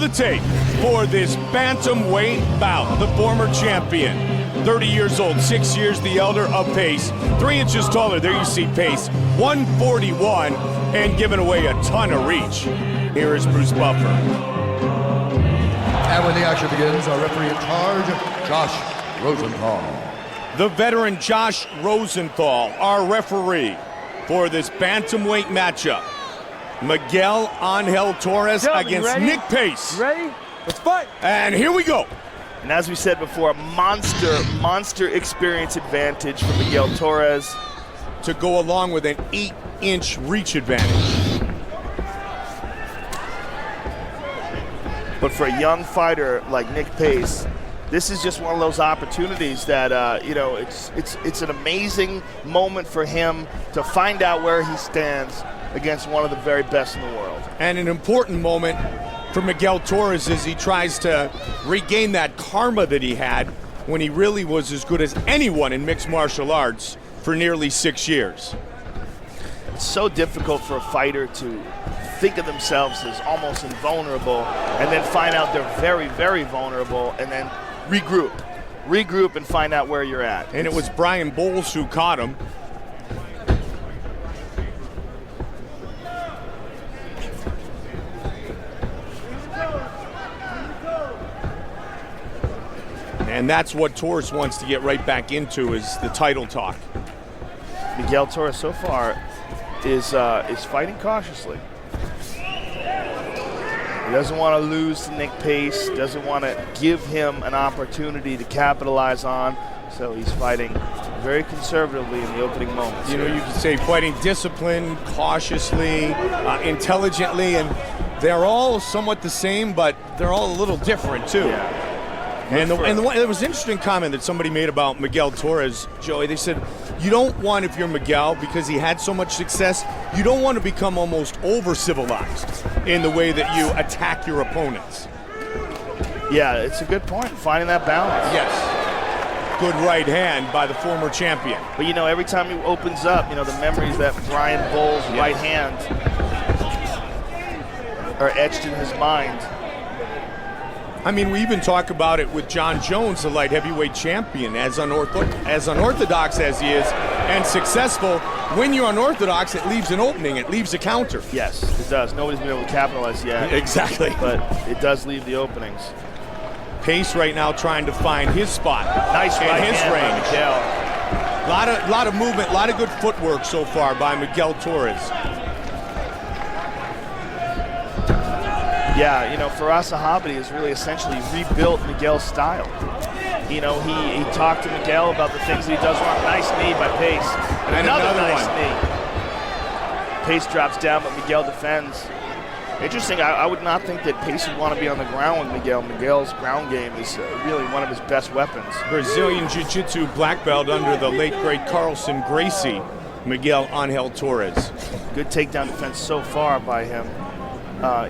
the tape for this bantamweight bout. The former champion, 30 years old, 6 years the elder of Pace, 3 inches taller. There you see Pace, 141, and giving away a ton of reach. Here is Bruce Buffer. And when the action begins, our referee in charge, Josh Rosenthal. The veteran Josh Rosenthal, our referee for this bantamweight matchup. Miguel Angel Torres against Nick Pace. Ready? Let's fight. And here we go. And as we said before, a monster experience advantage for Miguel Torres. To go along with an 8-inch reach advantage. But for a young fighter like Nick Pace, this is just one of those opportunities that, you know, it's an amazing moment for him to find out where he stands against one of the very best in the world. And an important moment for Miguel Torres as he tries to regain that karma that he had when he really was as good as anyone in mixed martial arts for nearly 6 years. It's so difficult for a fighter to think of themselves as almost invulnerable and then find out they're very vulnerable and then regroup and find out where you're at. And it was Brian Bowles who caught him. And that's what Torres wants to get right back into, is the title talk. Miguel Torres so far is fighting cautiously. He doesn't want to lose to Nick Pace, doesn't want to give him an opportunity to capitalize on, so he's fighting very conservatively in the opening moments. You know, you could say fighting disciplined, cautiously, intelligently, and they're all somewhat the same, but they're all a little different too. Yeah. And there was an interesting comment that somebody made about Miguel Torres, Joey. They said, you don't want, if you're Miguel, because he had so much success, you don't want to become almost over-civilized in the way that you attack your opponents. Yeah, it's a good point, finding that balance. Yes. Good right hand by the former champion. But, you know, every time he opens up, you know, the memories that Brian Bowles' right hand are etched in his mind. I mean, we even talk about it with John Jones, the light heavyweight champion, as unorthodox as he is and successful. When you're unorthodox, it leaves an opening, it leaves a counter. Yes, it does. Nobody's been able to capitalize yet. Exactly. But it does leave the openings. Pace right now trying to find his spot. Nice right in his hand range. by Miguel. Lot of movement, a lot of good footwork so far by Miguel Torres. Yeah, you know, Firas Zahabi has really essentially rebuilt Miguel's style. You know, he talked to Miguel about the things that he does wrong. Nice knee by Pace. And another nice knee. Pace drops down, but Miguel defends. Interesting, I would not think that Pace would want to be on the ground with Miguel. Miguel's ground game is really one of his best weapons. Brazilian Jiu-Jitsu black belt under the late, great Carlson Gracie, Miguel Angel Torres. Good takedown defense so far by him.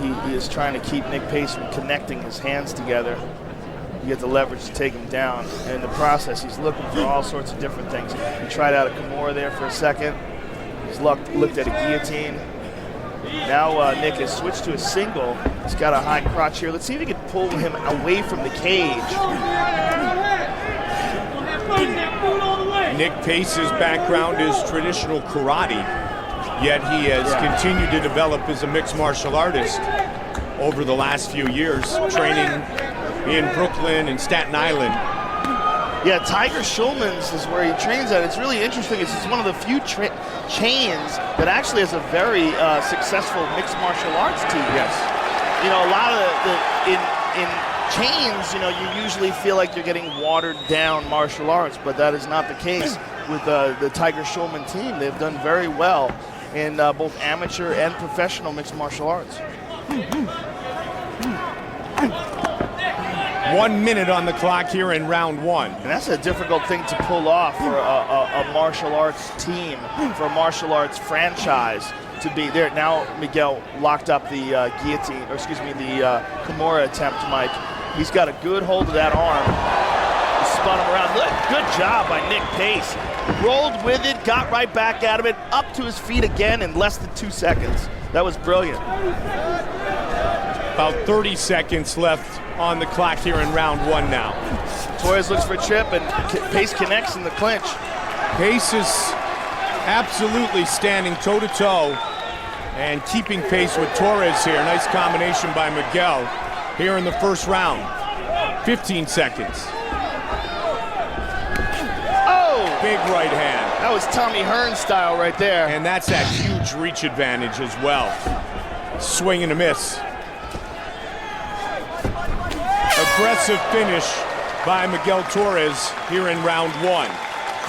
He is trying to keep Nick Pace from connecting his hands together. You get the leverage to take him down. And in the process, he's looking for all sorts of different things. He tried out a Kimura there for a second. He's looked at a guillotine. Now Nick has switched to a single. He's got a high crotch here. Let's see if he can pull him away from the cage. Nick Pace's background is traditional karate. Yet he has continued to develop as a mixed martial artist over the last few years, training in Brooklyn and Staten Island. Yeah, Tiger Schulman's is where he trains at. It's really interesting. It's one of the few chains that actually has a very successful mixed martial arts team. Yes. You know, a lot of in chains, you know, you usually feel like you're getting watered down martial arts, but that is not the case with the Tiger Schulman team. They've done very well in both amateur and professional mixed martial arts. 1 minute on the clock here in round one. And that's a difficult thing to pull off for a martial arts team, for a martial arts franchise to be there. Now Miguel locked up the guillotine, or excuse me, the Kimura attempt, Mike. He's got a good hold of that arm. He spun him around. Good job by Nick Pace. Rolled with it, got right back out of it, up to his feet again in less than 2 seconds. That was brilliant. About 30 seconds left on the clock here in round 1 now. Torres looks for a trip, and Pace connects in the clinch. Pace is absolutely standing toe-to-toe and keeping pace with Torres here. Nice combination by Miguel here in the first round. 15 seconds. Oh! Big right hand. That was Tommy Hearn style right there. And that's that huge reach advantage as well. Swing and a miss. Aggressive finish by Miguel Torres here in round 1.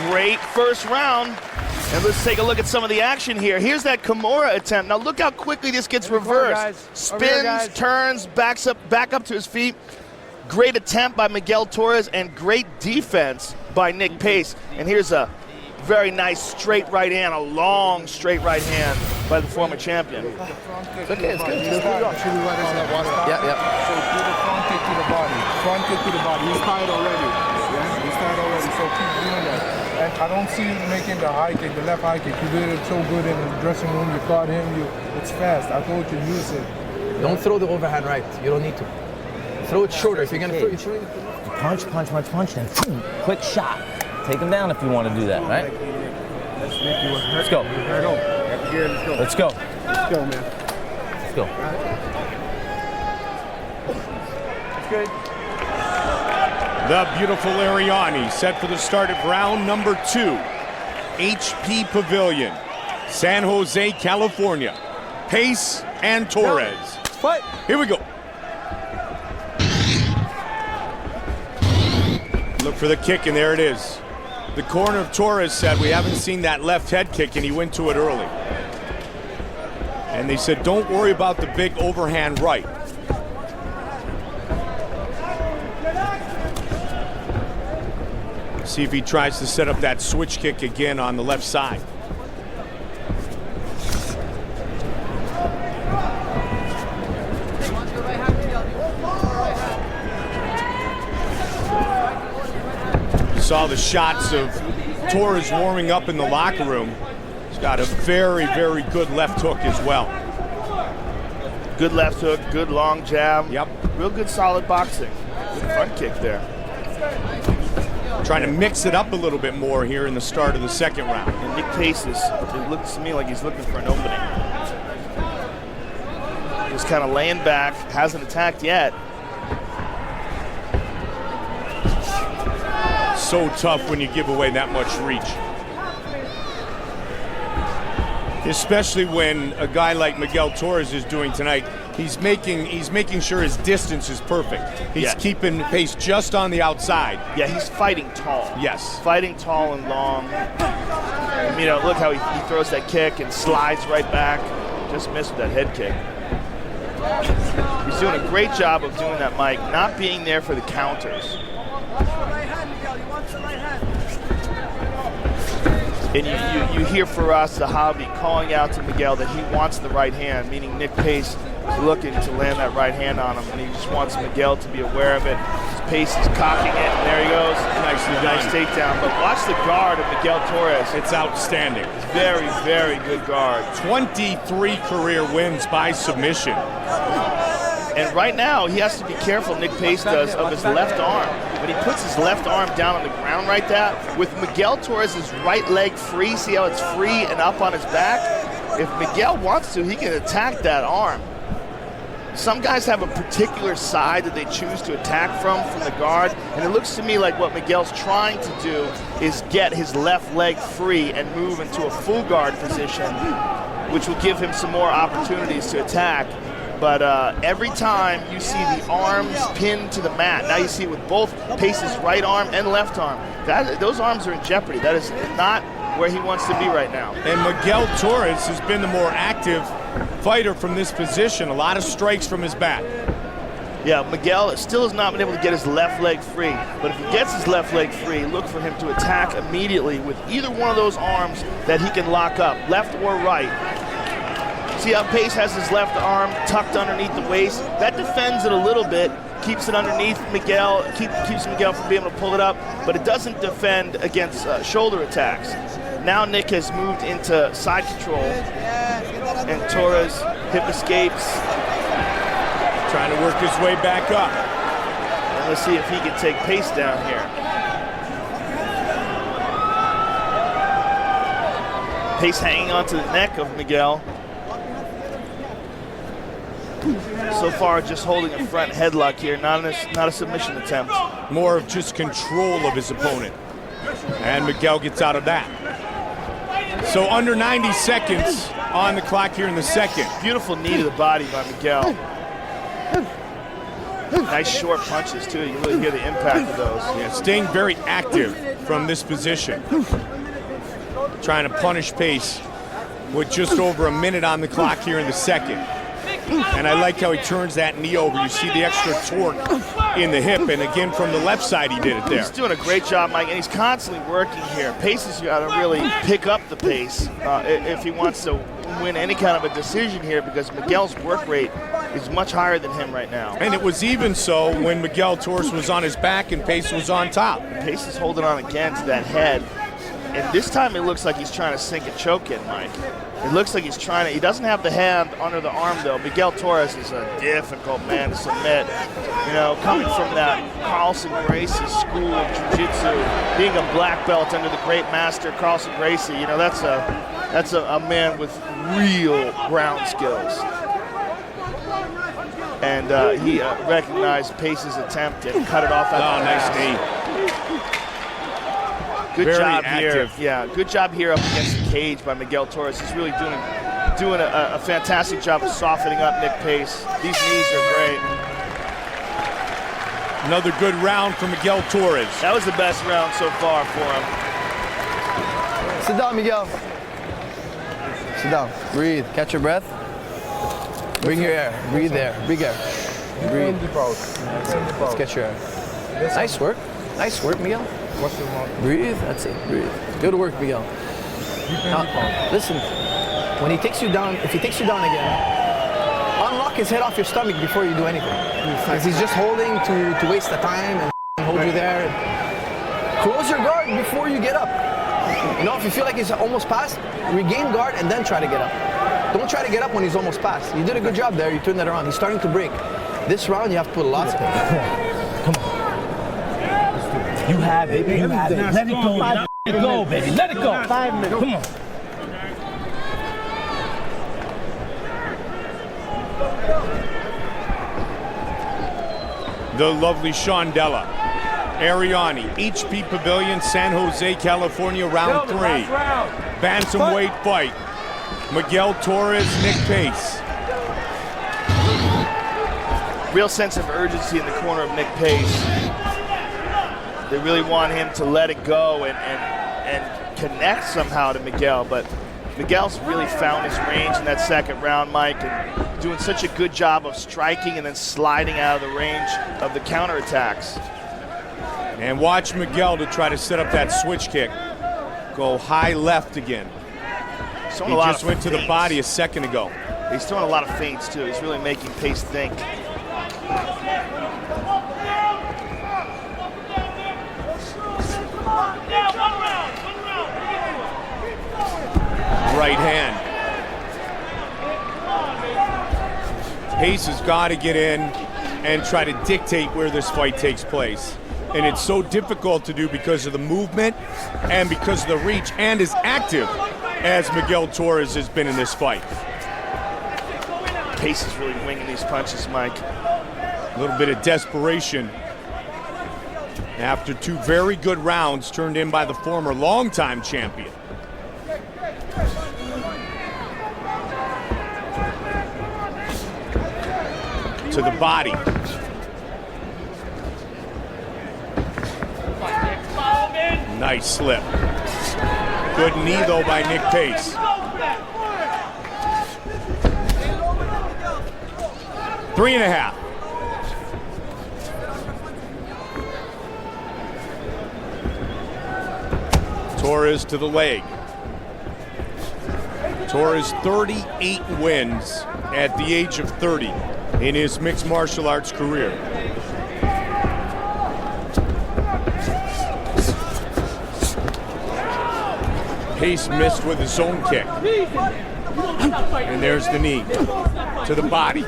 Great first round. And let's take a look at some of the action here. Here's that Kimura attempt. Now look how quickly this gets reversed. Spins, turns, back up to his feet. Great attempt by Miguel Torres and great defense by Nick Pace. And here's a very nice straight right hand, a long straight right hand by the former champion. It's okay, it's good. Yeah. So do the front kick to the body. Front kick to the body. He's tired already. Yeah, he's tired already. So keep doing that. And I don't see you making the high kick, the left high kick. You did it so good in the dressing room. You caught him. It's fast. I told you use it. Don't throw the overhand right. You don't need to. Throw it shorter. If you're gonna throw it. Punch, and boom, quick shot. Take him down if you want to do that, right? Let's go. Let's go. Let's go, man. Let's go. That's good. The beautiful Ariani set for the start of round number 2. HP Pavilion, San Jose, California. Pace and Torres. Fight. Here we go. Look for the kick, and there it is. The corner of Torres said, we haven't seen that left head kick, and he went to it early. And they said, don't worry about the big overhand right. See if he tries to set up that switch kick again on the left side. Saw the shots of Torres warming up in the locker room. He's got a very, very good left hook as well. Good left hook, good long jab. Yep. Real good solid boxing. Good front kick there. Trying to mix it up a little bit more here in the start of the second round. And Nick Pace it looks to me like he's looking for an opening. He's kind of laying back, hasn't attacked yet. So tough when you give away that much reach. Especially when a guy like Miguel Torres is doing tonight. He's making sure his distance is perfect. He's keeping Pace just on the outside. Yeah, he's fighting tall. Yes. Fighting tall and long. You know, look how he throws that kick and slides right back. Just missed with that head kick. He's doing a great job of doing that, Mike, not being there for the counters. And you hear Faraz Zahabi calling out to Miguel that he wants the right hand, meaning Nick Pace is looking to land that right hand on him, and he just wants Miguel to be aware of it. His Pace is cocking it, and there he goes. Nice takedown. But watch the guard of Miguel Torres. It's outstanding. It's very, very good guard. 23 career wins by submission. And right now, he has to be careful, Nick Pace does, of his left arm. When he puts his left arm down on the ground like that, with Miguel Torres' right leg free, see how it's free and up on his back? If Miguel wants to, he can attack that arm. Some guys have a particular side that they choose to attack from the guard, and it looks to me like what Miguel's trying to do is get his left leg free and move into a full guard position, which will give him some more opportunities to attack. But every time you see the arms pinned to the mat, now you see it with both Pace's right arm and left arm. Those arms are in jeopardy. That is not where he wants to be right now. And Miguel Torres has been the more active fighter from this position. A lot of strikes from his back. Yeah, Miguel still has not been able to get his left leg free. But if he gets his left leg free, look for him to attack immediately with either one of those arms that he can lock up, left or right. See how Pace has his left arm tucked underneath the waist? That defends it a little bit, keeps it underneath Miguel, keeps Miguel from being able to pull it up, but it doesn't defend against shoulder attacks. Now Nick has moved into side control, and Torres hip escapes. Trying to work his way back up. And let's see if he can take pace down here. Pace hanging onto the neck of Miguel. So far, just holding a front headlock here, not a submission attempt. More of just control of his opponent. And Miguel gets out of that. So under 90 seconds on the clock here in the second. Beautiful knee to the body by Miguel. Nice short punches, too. You really hear the impact of those. Yeah, staying very active from this position. Trying to punish Pace with just over a minute on the clock here in the second. And I like how he turns that knee over. You see the extra torque in the hip, and again from the left side he did it there. He's doing a great job, Mike, and he's constantly working here. Pace has got to really pick up the pace if he wants to win any kind of a decision here, because Miguel's work rate is much higher than him right now. And it was even so when Miguel Torres was on his back and Pace was on top. Pace is holding on again to that head, and this time it looks like he's trying to sink a choke in, Mike. It looks like he's trying to, he doesn't have the hand under the arm though. Miguel Torres is a difficult man to submit. You know, coming from that Carlson Gracie school of jiu-jitsu, being a black belt under the great master Carlson Gracie, you know, that's a man with real ground skills. And he recognized Pace's attempt and cut it off. Nice knee. Good Very job active. here. Yeah, good job here up against the cage by Miguel Torres. He's really doing a fantastic job of softening up Nick Pace. These knees are great. Another good round for Miguel Torres. That was the best round so far for him. Sit down, Miguel. Sit down. Breathe. Catch your breath. Bring your air. Breathe there. Big air. Breathe. Let's catch your air. Nice work. Nice work, Miguel. Breathe. That's it. Breathe. Good work, Miguel. Now, listen. When he takes you down, if he takes you down again, unlock his head off your stomach before you do anything. Because he's just holding to waste the time and hold you there. Close your guard before you get up. You know, if you feel like he's almost passed, regain guard and then try to get up. Don't try to get up when he's almost passed. You did a good job there. You turned that around. He's starting to break. This round, you have to put lots of pace. Come on. You have it, baby. You have it. Let it go. Let it go, baby. Let it go. 5 minutes. Come on. The lovely Shondella Ariani, HP Pavilion, San Jose, California, round 3. Bantamweight fight. Miguel Torres, Nick Pace. Real sense of urgency in the corner of Nick Pace. They really want him to let it go and connect somehow to Miguel, but Miguel's really found his range in that second round, Mike, and doing such a good job of striking and then sliding out of the range of the counterattacks. And watch Miguel to try to set up that switch kick. Go high left again. He just went to the body a second ago. He's throwing a lot of feints, too. He's really making Pace think. Right hand. Pace has got to get in and try to dictate where this fight takes place. And it's so difficult to do because of the movement and because of the reach, and as active as Miguel Torres has been in this fight. Pace is really winging these punches, Mike. A little bit of desperation after 2 very good rounds turned in by the former longtime champion. To the body. Nice slip. Good knee though by Nick Pace. 3.5. Torres to the leg. Torres 38 wins at the age of 30 in his mixed martial arts career. Pace missed with his own kick. And there's the knee to the body.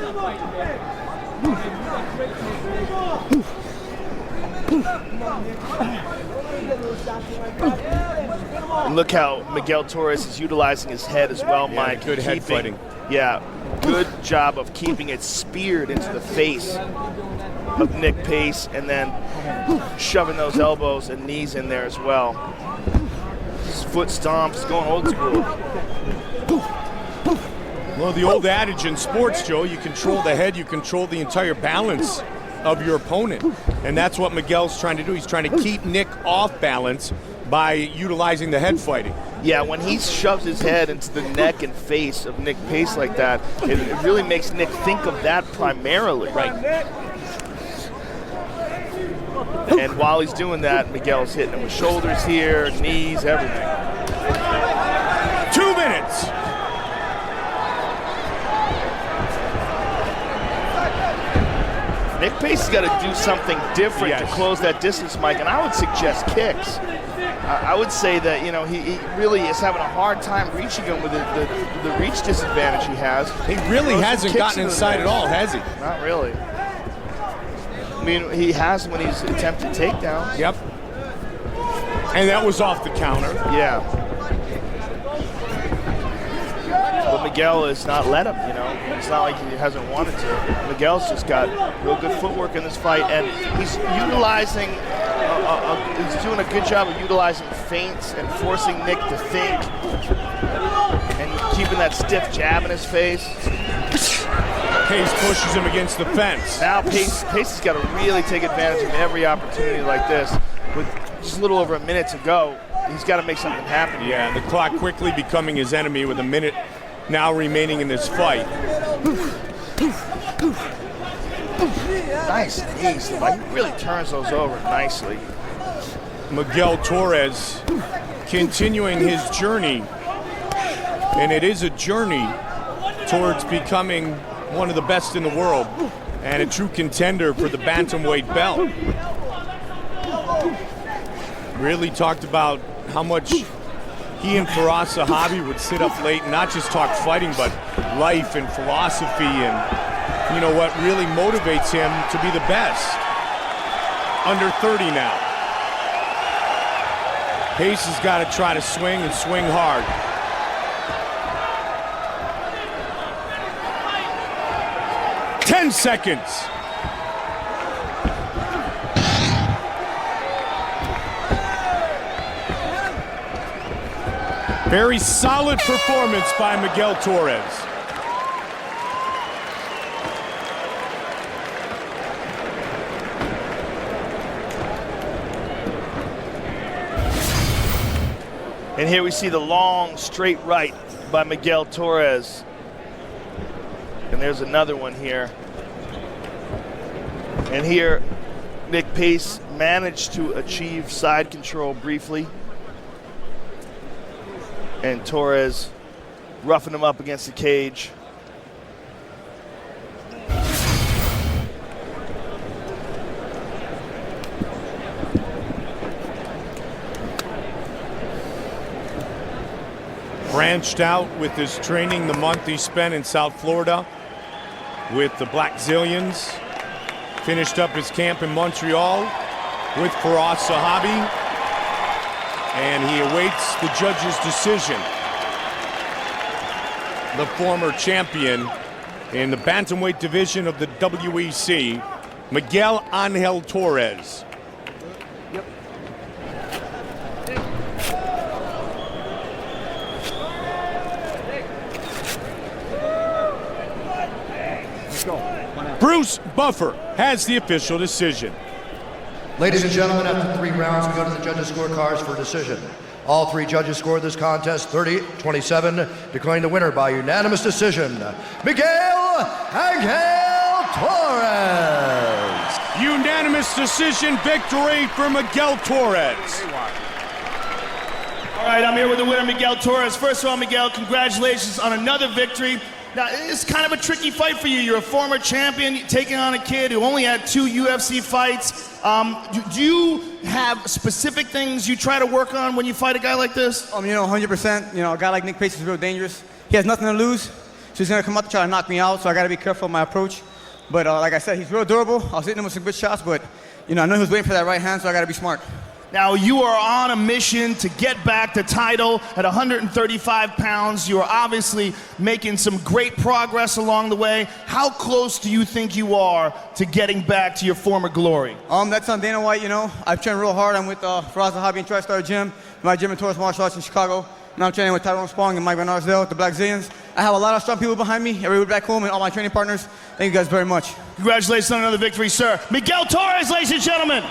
And look how Miguel Torres is utilizing his head as well, Mike. Good head fighting. Yeah, good job of keeping it speared into the face of Nick Pace and then shoving those elbows and knees in there as well. His foot stomps, going old school. Well, the old adage in sports, Joe, you control the head, you control the entire balance of your opponent. And that's what Miguel's trying to do. He's trying to keep Nick off balance by utilizing the head fighting. Yeah, when he shoves his head into the neck and face of Nick Pace like that, it really makes Nick think of that primarily. Right. And while he's doing that, Miguel's hitting him with shoulders here, knees, everything. 2 minutes. Nick Pace has got to do something different to close that distance, Mike, and I would suggest kicks. I would say that, you know, he really is having a hard time reaching him with the reach disadvantage he has. He really hasn't gotten inside at all, has he? Not really. I mean, he has when he's attempted takedowns. Yep. And that was off the counter. Yeah. But Miguel has not let him, you know. It's not like he hasn't wanted to. Miguel's just got real good footwork in this fight, and he's utilizing, he's doing a good job of utilizing feints and forcing Nick to think and keeping that stiff jab in his face. Pace pushes him against the fence. Now Pace has got to really take advantage of every opportunity like this. With just a little over a minute to go, he's got to make something happen. Yeah, and the clock quickly becoming his enemy with a minute now remaining in this fight. Nice knees. Like, he really turns those over nicely. Miguel Torres continuing his journey, and it is a journey towards becoming one of the best in the world and a true contender for the bantamweight belt. Really talked about how much he and Firas Zahabi would sit up late and not just talk fighting, but life and philosophy and, you know, what really motivates him to be the best. Under 30 now. Pace has got to try to swing and swing hard. Ten seconds. Very solid performance by Miguel Torres. And here we see the long, straight right by Miguel Torres. And there's another one here. And here, Nick Pace managed to achieve side control briefly. And Torres roughing him up against the cage. Branched out with his training the month he spent in South Florida with the Black Zillions. Finished up his camp in Montreal with Firas Zahabi. And he awaits the judge's decision. The former champion in the bantamweight division of the WEC, Miguel Angel Torres. Bruce Buffer has the official decision. Ladies and gentlemen, after 3 rounds, we go to the judges' scorecards for decision. All 3 judges scored this contest 30-27, declaring the winner by unanimous decision, Miguel Angel Torres. Unanimous decision victory for Miguel Torres. All right, I'm here with the winner, Miguel Torres. First of all, Miguel, congratulations on another victory. Now, it's kind of a tricky fight for you. You're a former champion taking on a kid who only had 2 UFC fights. Do you have specific things you try to work on when you fight a guy like this? 100%. A guy like Nick Pace is real dangerous. He has nothing to lose, so he's going to come up to try to knock me out, so I got to be careful of my approach. But like I said, he's real durable. I was hitting him with some good shots, but I know he was waiting for that right hand, so I got to be smart. Now, you are on a mission to get back the title at 135 pounds. You are obviously making some great progress along the way. How close do you think you are to getting back to your former glory? That's on Dana White, I've trained real hard. I'm with Faraz Hobby and TriStar Gym, my gym in Torres Martial Arts in Chicago. Now I'm training with Tyrone Spong and Mike Van Arsdale at the Black Zillions. I have a lot of strong people behind me, everybody back home, and all my training partners. Thank you guys very much. Congratulations on another victory, sir. Miguel Torres, ladies and gentlemen.